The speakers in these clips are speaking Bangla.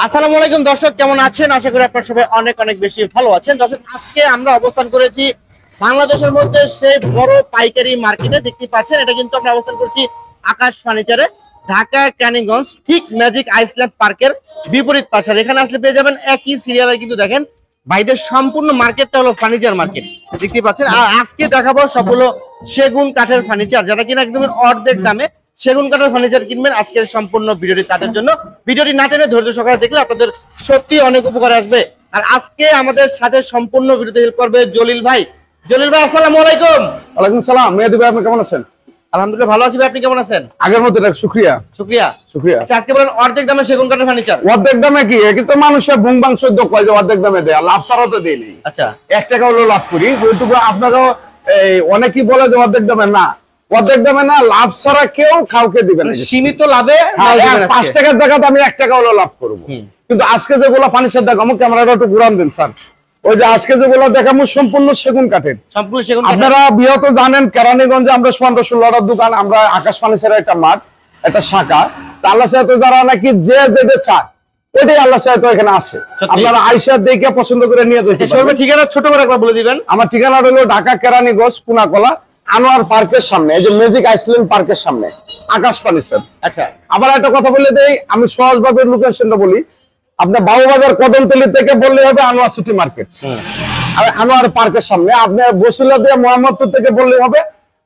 আসসালামু আলাইকুম দর্শক, কেমন আছেন? আশা করি আপনারা সবাই অনেক অনেক বেশি ভালো আছেন। দর্শক, আজকে আমরা অবস্থান করেছি বাংলাদেশের মধ্যে সেই বড় পাইকারি মার্কেটে। দেখতে পাচ্ছেন, এটা কিন্তু আমরা অবস্থান করছি আকাশ ফার্নিচারে, ঢাকা ক্যানিগঞ্জ, ঠিক ম্যাজিক আইসল্যান্ড পার্কের বিপরীত পাশে। এখানে আসলে পেয়ে যাবেন একই সিরিয়ালে কিন্তু দেখেন ভাইদের সম্পূর্ণ মার্কেটটা হলো ফার্নিচার মার্কেট, দেখতে পাচ্ছেন। আর আজকে দেখাবো সবগুলো সেগুন কাঠের ফার্নিচার, যেটা কিনা একদম অর্ধেক দামে সেগুন কাঠের ফার্নিচার কিনবেন। আজকের সম্পূর্ণ ভিডিওটি তাদের জন্য, ভিডিওটি না টেনে ধৈর্য সহকারে দেখলে আপনাদের সত্যি অনেক উপকার আসবে। আর আজকে আমাদের সাথে সম্পূর্ণ ভিডিওতে হেল্প করবে জলিল ভাই। জলিল ভাই, আসসালামু আলাইকুম। ওয়ালাইকুম সালাম। মেহেদী ভাই, আপনি কেমন আছেন? আলহামদুলিল্লাহ ভালো আছি ভাই, আপনি কেমন আছেন? আগের মতো শুকরিয়া শুকরিয়া। শুকরিয়া। আজকে বলেন অর্ধেক দামে সেগুন কাঠের ফার্নিচার। অর্ধেক দামে কি? কিন্তু মানুষের বুংবাং সদ্য কয় যে অর্ধেক দামে দেয়, লাভ ছাড়াও তো দেয়নি। আচ্ছা, 1 টাকা হলো লাভ করি, কিন্তু আপনাকেও অনেকেই বলে যে অর্ধেক দামে না, অর্ধেক দামে না, লাভ ছাড়া কেউ কাউকে দিবেন না। সীমিত লাভে 5 টাকার জায়গাতে আমি 1 টাকা হলো লাভ করবো। কিন্তু আজকে যেগুলো ফার্নিচার দেখাবো, ক্যামেরাটা একটু ঘুরান দিন স্যার। ওই যে আজকে যেগুলো দেখাবো সম্পূর্ণ সেগুন কাঠের। সম্পূর্ণ সেগুন। আপনারা বিহত জানেন কেরানীগঞ্জে আমরা 15-16টা দোকান, আমরা আকাশ ফার্নিচারের একটা মাঠ, একটা শাখা। আল্লাহ সাহেব যারা নাকি যে যেটা চায় ওইটাই আল্লাহ সাহেব এখানে আছে। আপনারা আইসা দেখে পছন্দ করে নিয়ে যেতে পারবেন। ঠিকানা ছোট করে একবার বলে দিবেন। আমার ঠিকানা হলো ঢাকা কেরানীগঞ্জ, কুনাকলা, আনোয়ার পার্কের সামনে, এই যে ম্যাজিক আইসল্যান্ড পার্কের সামনে আকাশ ফার্নিচার। আচ্ছা, আবার একটা কথা বলে দেই, আমি সহজভাবে লোকেশনটা বলি। আপনার বাবুবাজার কদমতলি থেকে বললে হবে আনোয়ার সিটি মার্কেট, আর আনোয়ার পার্কের সামনে। আপনি বসিলা দিয়ে মোহাম্মদপুর থেকে বললে হবে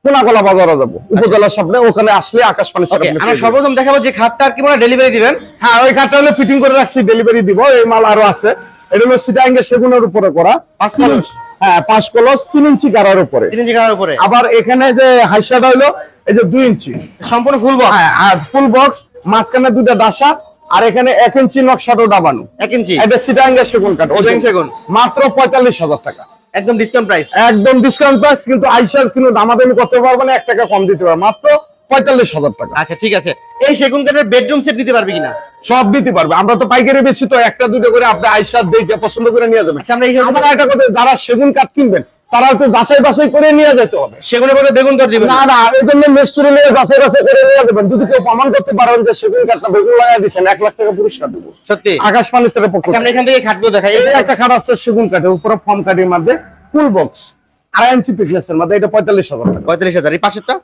কুনাকলা বাজারে যাবো, উপজেলার সামনে। ওখানে আসলে আকাশ ফার্নিচার। আমরা সর্বপ্রথম দেখাবো যে খাটটা আর কি মানে ডেলিভারি দিবেন। হ্যাঁ, ওই খাটটা হলো ফিটিং করে রাখছি, ডেলিভারি দিব। এই মাল আরো আছে। এটা হলো সিটাঙ্গে সেগুনের উপরে করা 5 কলস। হ্যাঁ, 5 কলস 3 ইঞ্চি গাড়ার উপরে। 3 ইঞ্চি গাড়ার উপরে। আবার এখানে যে হাইসাটা হলো এই যে 2 ইঞ্চি সম্পূর্ণ ফুল বক্স। হ্যাঁ, আর ফুল বক্স, মাঝখানে 2টা ডাসা, আর এখানে 1 ইঞ্চি নকশাটো ডাবানো। 1 ইঞ্চি। এটা সিটাঙ্গে সেগুন কাঠ, সেগুন। মাত্র 45,000 টাকা। একদম ডিসকাউন্ট প্রাইস। একদম ডিসকাউন্ট প্রাইস। কিন্তু আইসার কিন্তু দামাদামি করতে পারবে না, 1 টাকা কম দিতে পারবে, মাত্র 45,000 টাকা। আচ্ছা, ঠিক আছে। এই সেগুন কাঠের বেডরুম সেট দিতে পারবে কিনা? সব দিতে পারবে। আমরা তো পাইকারি বেশি, তো একটা দুটো করে আপনি আইসার দেখে পছন্দ করে নিয়ে যাবেন। আচ্ছা, আমরা এই আমার একটা কথা, যারা সেগুন কাঠ কিনবেন তারা তো যাচাই বাছাই করে নিয়ে যেতে হবে। সেগুনের মধ্যে বেগুন দর দিবেন না না, এই জন্য মিস্ত্রি নিয়ে যাচাই বাছাই করে নিয়ে যাবেন। যদি কেউ প্রমাণ করতে পারেন যে সেগুন কাঠটা বেগুন লাগাই দিচ্ছেন, 1 লাখ টাকা পুরস্কার দেবো। সত্যি? আকাশ ফার্নিচারের পক্ষ থেকে। আমরা এখান থেকে খাটগুলো দেখাই। এই একটা খাট আছে সেগুন কাঠের উপরে, ফর্ম কাঠের মধ্যে, ফুল বক্স, 2.5 ইঞ্চি পিকনেসের মধ্যে। এটা 45,000 টাকা। 45,000। এই পাশেরটা?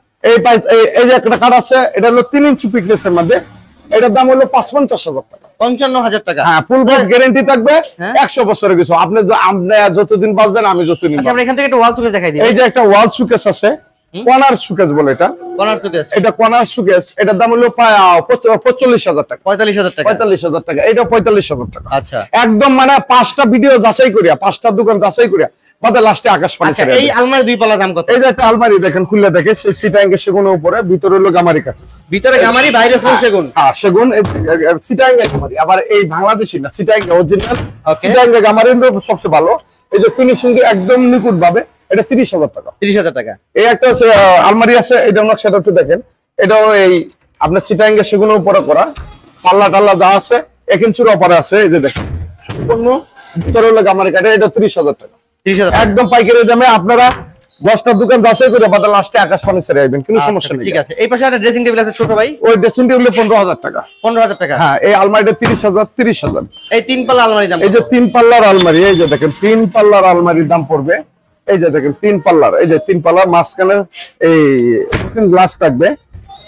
এই যে একটা খাট আছে, এটা হলো 3 ইঞ্চি পিকনেসের মধ্যে। এটার দাম হলো 55,000 টাকা। 55,000 টাকা। হ্যাঁ, ফুল বক্স গ্যারান্টি থাকবে 100 বছরের কিছু। আপনি যতদিন বাঁচবেন, আমি যতদিন। আচ্ছা, আমরা এখান থেকে একটা ওয়াল সুকেস দেখাই দিই। এই যে একটা ওয়াল সুকেস আছে, কর্নার সুকেস বলে এটা। কর্নার সুকেস। এটা কর্নার সুকেস। এটার দাম হলো 45,000 টাকা। 45,000 টাকা। 45,000 টাকা। এটা 45,000 টাকা। আচ্ছা, একদম মানে 5টা ভিডিও যাচাই করিয়া, 5টা দোকান যাচাই করিয়া বাদে লাস্টে আকাশ ফার্নিচার। এই আলমারি 2 পাল্লা দাম কত? এই যে একটা আলমারি দেখেন, খুলে দেখে, সেই সিটাঙ্গে সেগুনের উপরে, ভিতরে হলো গামারি কাঠ। ভিতরে গামারি, বাইরে ফুল সেগুন। হ্যাঁ, সেগুন সিটাঙ্গে গামারি। আবার এই বাংলাদেশি না, সিটাঙ্গে অরিজিনাল সিটাঙ্গে গামারি সবচেয়ে ভালো। এই যে ফিনিশিং একদম নিখুঁত ভাবে। এটা 30,000 টাকা। 30,000 টাকা। এই একটা আলমারি আছে, এটা নকশাটা একটু দেখেন। এটাও এই আপনার সিটাঙ্গে সেগুনের উপরে করা, পাল্লা টাল্লা যা আছে 1 ইঞ্চির উপরে আছে। এই যে দেখেন, সম্পূর্ণ ভিতরে হলো গামারি কাঠ। এটা 30,000 টাকা। 30,000 একদম পাইকারি দামে। আপনারা 10টা দোকান যাচাই করে বাদে লাস্টে আকাশ ফার্নিচারে আসবেন, কোনো সমস্যা নেই। ঠিক আছে। এই পাশে একটা ড্রেসিং টেবিল আছে ছোট ভাই। ওই ড্রেসিং টেবিলে 15,000 টাকা। 15,000 টাকা। হ্যাঁ, এই আলমারিটা 30,000। এই 3 পাল্লা আলমারি দাম? এই যে 3 পাল্লার আলমারি, এই যে দেখেন 3 পাল্লার আলমারির দাম পড়বে, এই যে দেখেন 3 পাল্লার, এই যে 3 পাল্লার মাঝখানে এই গ্লাস থাকবে।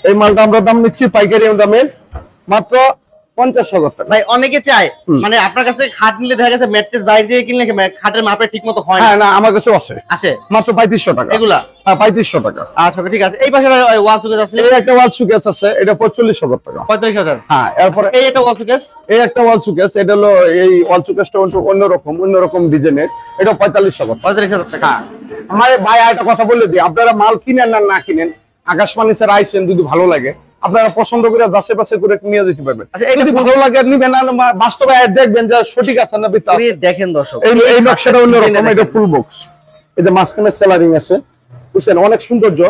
এই মালটা আমরা দাম নিচ্ছি পাইকারি দামে মাত্র 50,000 টাকা। ভাই, অনেকে চায় মানে আপনার কাছ থেকে খাট নিলে দেখা গেছে ম্যাট্রেস বাইরে দিয়ে কিনলে খাটের মাপে ঠিক মতো হয় না। হ্যাঁ, না, আমার কাছে আছে মাত্র 3500 টাকা। এগুলা? হ্যাঁ, 3500 টাকা। আচ্ছা, ঠিক আছে। এই পাশে ওয়াল সুকেস আছে। এই একটা ওয়াল সুকেস আছে, এটা 45,000 টাকা। 45,000। হ্যাঁ, এরপরে এই একটা ওয়াল সুকেস। এই একটা ওয়াল সুকেস, এটা হলো এই ওয়াল সুকেসটা অন্যরকম ডিজাইনের। এটা 45,000। 45,000 টাকা। আমার ভাই একটা কথা বলে দিই, আপনারা মাল কিনেন না কিনেন, আকাশ ফার্নিচার আইছেন, যদি ভালো লাগে আপনারা পছন্দ করে যাচাই বাছাই করে নিয়ে যেতে পারবেন। আচ্ছা, যদি ভালো লাগে নিবেন, না বাস্তবে দেখবেন যে সঠিক আছে না মিথ্যা আছে। দেখেন দর্শক, এই নকশাটা অন্যরকম। এটা ফুল বক্স। এই যে মাঝখানে সেলারিং আছে, বুঝছেন, অনেক সৌন্দর্য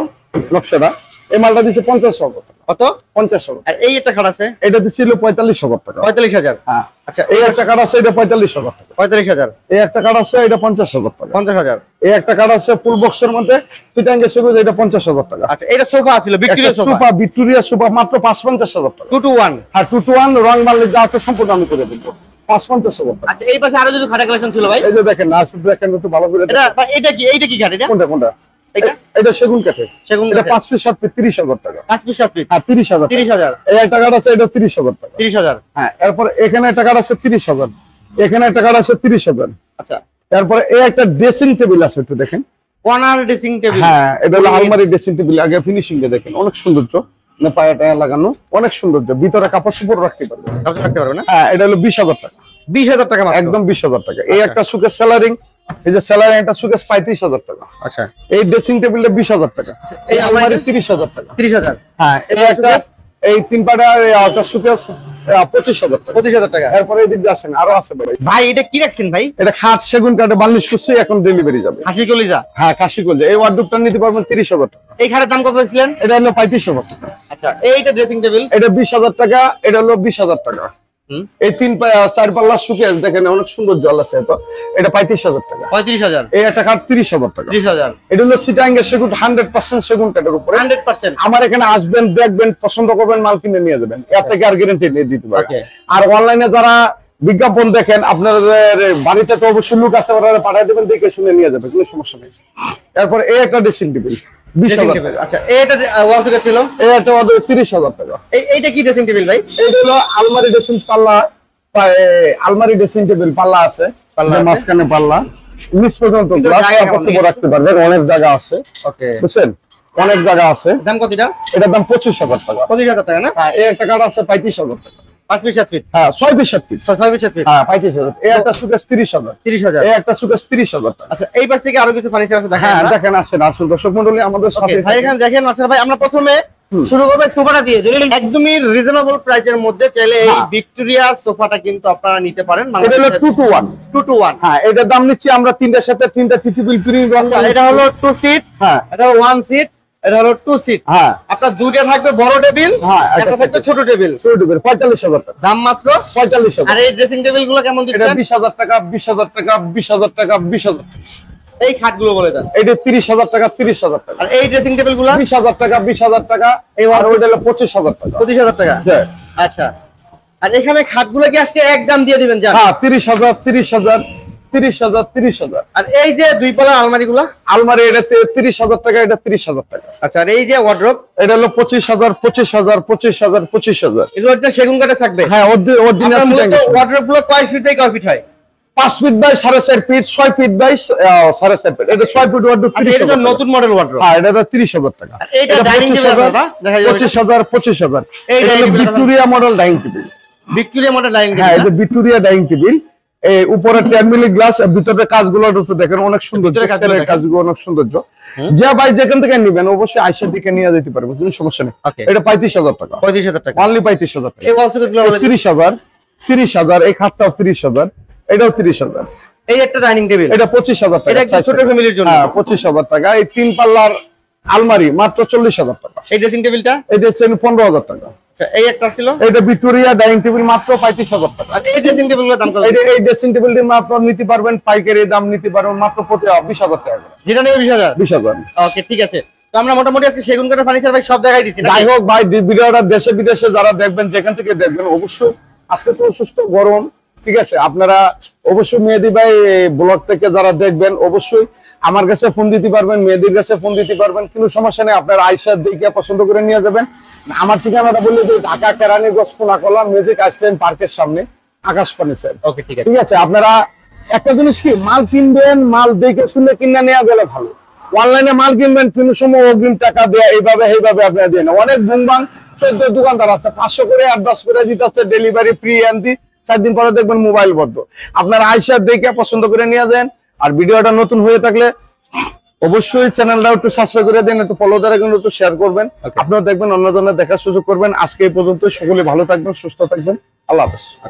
নকশাটা। এই মালটা দিচ্ছে 50,000 টাকা। কত? 50,000। আর এই একটা খাট আছে, এটা দিছিল 45,000 টাকা। 45,000। হ্যাঁ। আচ্ছা, এই একটা কাঠ আছে, এটা 45,000 টাকা। 45,000। এই একটা কাঠ আছে, এটা 50,000 টাকা। 50,000। এই একটা কাঠ আছে ফুল বক্সের মধ্যে সিটাঙ্গে সেগুন, এটা 50,000 টাকা। আচ্ছা, এটা সোফা ছিল, Victoria sofa. Sofa, Victoria sofa মাত্র 50,000 টাকা। 2 to 1। হ্যাঁ, 2 to 1 রং মারলে যা আছে সম্পূর্ণ আমি করে দেব। 50,000 টাকা। আচ্ছা, এই পাশে আরো যদি খাটের কালেকশন ছিল ভাই। এই যে দেখেন না, শুধু দেখেন একটু ভালো করে। এটা ভাই, এইটা কি খাট এটা? কোনটা কোনটা? এটা এটা সেগুন কাঠের। সেগুন এটা কাঠের। 5 ফিট 7 ফিট 30,000 টাকা। 5 ফিট 7 ফিট। হ্যাঁ, 30,000। 30,000। এই একটা কাঠ আছে, এটা 30,000 টাকা। 30,000। হ্যাঁ, এরপর এখানে একটা কাঠ আছে 30,000। এখানে একটা কাঠ আছে 30,000। আচ্ছা, তারপরে এই একটা ড্রেসিং টেবিল আছে, একটু দেখেন। Corner dressing table. হ্যাঁ, এটা হলো আলমারি ড্রেসিং টেবিল। আগে ফিনিশিং টা দেখেন, অনেক সৌন্দর্য। না পায়া টায়া লাগানো, অনেক সৌন্দর্য। ভিতরে কাপড় চোপড় রাখতে পারবে। কাপড় রাখতে পারবে না? হ্যাঁ, এটা হলো 20,000 টাকা। 20,000 টাকা মাত্র। একদম 20,000 টাকা। এই একটা সুকেস সেলারিং, এই যে সেলারিং একটা সুকেস 35,000 টাকা। আচ্ছা, এই ড্রেসিং টেবিলটা 20,000 টাকা। এই আলমারি 30,000 টাকা। 30,000। হ্যাঁ, এই একটা এই তিন পাটা একটা সুকেস 25,000 টাকা। 25,000 টাকা। এরপরে এই দিক দিয়ে আসেন, আরো আছে ভাই। ভাই, এটা কি রাখছেন ভাই? এটা খাট সেগুন কাঠে বার্নিশ করছে, এখন ডেলিভারি যাবে। হাসি কলিজা। হ্যাঁ, কাশি করলে এই ওয়ার্ডরোবটা নিতে পারবেন 30,000 টাকা। এই খাটের দাম কত দেখছিলেন? এটা হলো 35,000 টাকা। আচ্ছা, এইটা ড্রেসিং টেবিল। এটা 20,000 টাকা। এটা হলো 20,000 টাকা। এই চার পাল্লা সুকেস দেখেন, অনেক সুন্দর জল আছে। তো এটা 35,000 টাকা। 35,000। এই একটা কাঠ 30,000 টাকা। 30,000। এটা হলো সিটাঙ্গে সেগুন, 100% সেগুন কাঠের উপরে। 100%। আমার এখানে আসবেন, দেখবেন, পছন্দ করবেন, মাল কিনে নিয়ে যাবেন। এর থেকে আর গ্যারান্টি নিয়ে দিতে পারে। Okay. আর অনলাইনে যারা বিজ্ঞাপন দেখেন, আপনাদের বাড়িতে তো অবশ্যই লোক আছে, ওরা পাঠিয়ে দেবেন, দেখে শুনে নিয়ে যাবে, কোনো সমস্যা নেই। এরপর এই একটা ড্রেসিং টেবিল 20,000 টাকা। আচ্ছা, এইটা ওয়াল সুকেস ছিল। এই একটা 30,000 টাকা। এইটা কি ড্রেসিং টেবিল ভাই? এইটা হলো আলমারি ড্রেসিং পাল্লা, আলমারি ড্রেসিং টেবিল পাল্লা আছে, পাল্লা আছে। মাঝখানে পাল্লা, নিচ পর্যন্ত কিন্তু গ্লাস জায়গা কাপড় কেমন? চোপড় রাখতে পারবেন, অনেক জায়গা আছে। ওকে। বুঝছেন, অনেক জায়গা আছে। দাম কত এটা? এটার দাম 25,000 টাকা। 25,000 টাকা না? হ্যাঁ, এই একটা কাঠ আছে 35,000 টাকা। 5 ফিট 7 ফিট। হ্যাঁ, 6 ফিট 7 ফিট। 6 fit 7 fit. হ্যাঁ, 35,000। এই একটা সুকেস 30,000। 30,000। এই একটা সুকেস 30,000 টাকা। আচ্ছা, এই পাশ থেকে আরো কিছু ফার্নিচার আছে, দেখেন হ্যাঁ, আমরা। দেখেন, আসেন আসুন দর্শক মণ্ডলী, আমাদের ওকে সাথে ভাই, এখানে দেখেন মাস্টার ভাই, আমরা প্রথমে শুরু করব সোফাটা দিয়ে। যদি একদমই রিজনেবল প্রাইসের মধ্যে চাইলে এই হ্যাঁ। ভিক্টোরিয়া সোফাটা কিন্তু আপনারা নিতে পারেন। এটা হলো 2 to 1। 2 to 1। হ্যাঁ, এটার দাম নিচ্ছি আমরা তিনটার সাথে তিনটা টিটিবিল প্রিন্ট। এটা হলো 2 সিট, হ্যাঁ, এটা হলো 1 সিট, এটা হলো 2 সিট। হ্যাঁ, আপনার দুইটা থাকবে বড় টেবিল, হ্যাঁ, একটা থাকবে ছোট টেবিল। 45,000 টাকা। দাম মাত্র। 45,000। আর এই ড্রেসিং টেবিল গুলো কেমন এটা দিচ্ছেন? 20,000 টাকা, 20,000 টাকা, 20,000 টাকা, 20,000 টাকা। এই খাটগুলো বলে দেন। এটা 30,000 টাকা, 30,000 টাকা। আর এই ড্রেসিং টেবিল গুলো 20,000 টাকা, 20,000 টাকা। এই আর ওইটা হলো 25,000 টাকা। 25,000 টাকা। হ্যাঁ, আচ্ছা, আর এখানে খাটগুলো কি আজকে একদম দিয়ে দিবেন জান? হ্যাঁ, 30,000, 30,000, 30,000, 30,000। আর এই যে দুই পাল্লার আলমারি গুলো? আলমারি এটা 30,000 টাকা, এটা 30,000 টাকা। আচ্ছা, আর এই যে ওয়ার্ড্রোব? এটা হলো 25,000, 25,000, 25,000, 25,000। এগুলো একটা সেগুন কাঠে থাকবে। হ্যাঁ, অরিজিনাল আপনার মূলত সিটাঙ্গে। ওয়ার্ড্রোব গুলো কয় ফিট থেকে কয় ফিট হয়? 5 feet by 4.5 feet, 6 feet by 4.5 feet. এটা 6 ফিট ওয়ার্ডরোব। আচ্ছা, এটা তো নতুন মডেল ওয়ার্ড্রোব। হ্যাঁ, এটা 30,000 টাকা। আর এইটা ডাইনিং টেবিল আছে দাদা, দেখা যাবে। 25,000, 25,000। এই এটা হলো dining table Victoria model dining table. Victoria model dining হ্যাঁ, টেবিল। এটা ভিক্টোরিয়া ডাইনিং টেবিল। এই উপরে 10 মিলি গ্লাস, ভিতরে কাজগুলো একটু দেখেন, অনেক সুন্দর। ভিতরে কাজগুলো দেখেন। কাজগুলো অনেক সৌন্দর্য। যে ভাই যেখান থেকে নেবেন অবশ্যই আইসা দিকে নিয়ে যেতে পারবে, কোনো সমস্যা নেই। Okay. এটা 35,000 টাকা। 35,000 টাকা। অনলি 35,000 টাকা। এই ওয়াল সুকেস গুলো বলে দিন। 30,000, 30,000। এই খাটটাও 30,000, এটাও 30,000। এই একটা ডাইনিং টেবিল, এটা 25,000 টাকা। এটা একদম ছোট ফ্যামিলির জন্য। হ্যাঁ, 25,000 টাকা। এই 3 পাল্লার আলমারি মাত্র 40,000 টাকা। এই ড্রেসিং টেবিলটা? এটা হচ্ছে 15,000 টাকা। আচ্ছা, এই একটা ছিল। এটা ভিক্টোরিয়া ডাইনিং টেবিল মাত্র 35,000 টাকা। আর এই ড্রেসিং টেবিলগুলোর দাম কত? এই ড্রেসিং টেবিলটি মাত্র নিতে পারবেন পাইকারি দাম নিতে পারবেন মাত্র 20,000 টাকা করে। যেটা নেবে 20,000। 20,000। ওকে, ঠিক আছে। তো আমরা মোটামুটি আজকে সেগুন কাঠের ফার্নিচার ভাই সব দেখাই দিছি। যাই হোক ভাই, ভিডিওটা দেশে বিদেশে যারা দেখবেন, যেখান থেকে দেখবেন, অবশ্যই আজকে তো সুস্থ গরম, ঠিক আছে, আপনারা অবশ্যই মেহেদী ভাই ব্লগ থেকে যারা দেখবেন অবশ্যই আমার কাছে ফোন দিতে পারবেন, মেহেদীর কাছে ফোন দিতে পারবেন, কোনো সমস্যা নেই। আপনারা আইসা দেখে পছন্দ করে নিয়ে যাবেন। আমার ঠিকানাটা বললে যে ঢাকা কেরানীগঞ্জ কোনাকলা মিউজিক আইসল্যান্ড পার্কের সামনে, আকাশ ফার্নিচার। ওকে, ঠিক আছে। ঠিক আছে, আপনারা একটা জিনিস কি, মাল কিনবেন, মাল দেখে শুনে কিনে নেওয়া গেলে ভালো। অনলাইনে মাল কিনবেন, কোনো সময় অগ্রিম টাকা দেয়া এইভাবে আপনারা দেন। অনেক ভুংবাং 14 দোকানদার আছে, 500 করে অ্যাডভান্স করে দিতেছে, ডেলিভারি ফ্রি আনতি, 4 দিন পরে দেখবেন মোবাইল বন্ধ। আপনারা আইসা দেখে পছন্দ করে নিয়ে যান। আর ভিডিওটা নতুন হয়ে থাকলে অবশ্যই চ্যানেলটা একটু সাবস্ক্রাইব করে দেন, একটু ফলো দিয়ে একটু শেয়ার করবেন। আপনারা দেখবেন, অন্যজনের দেখার সুযোগ করবেন। আজকে এই পর্যন্ত, সকলে ভালো থাকবেন, সুস্থ থাকবেন। আল্লাহ হাফেজ।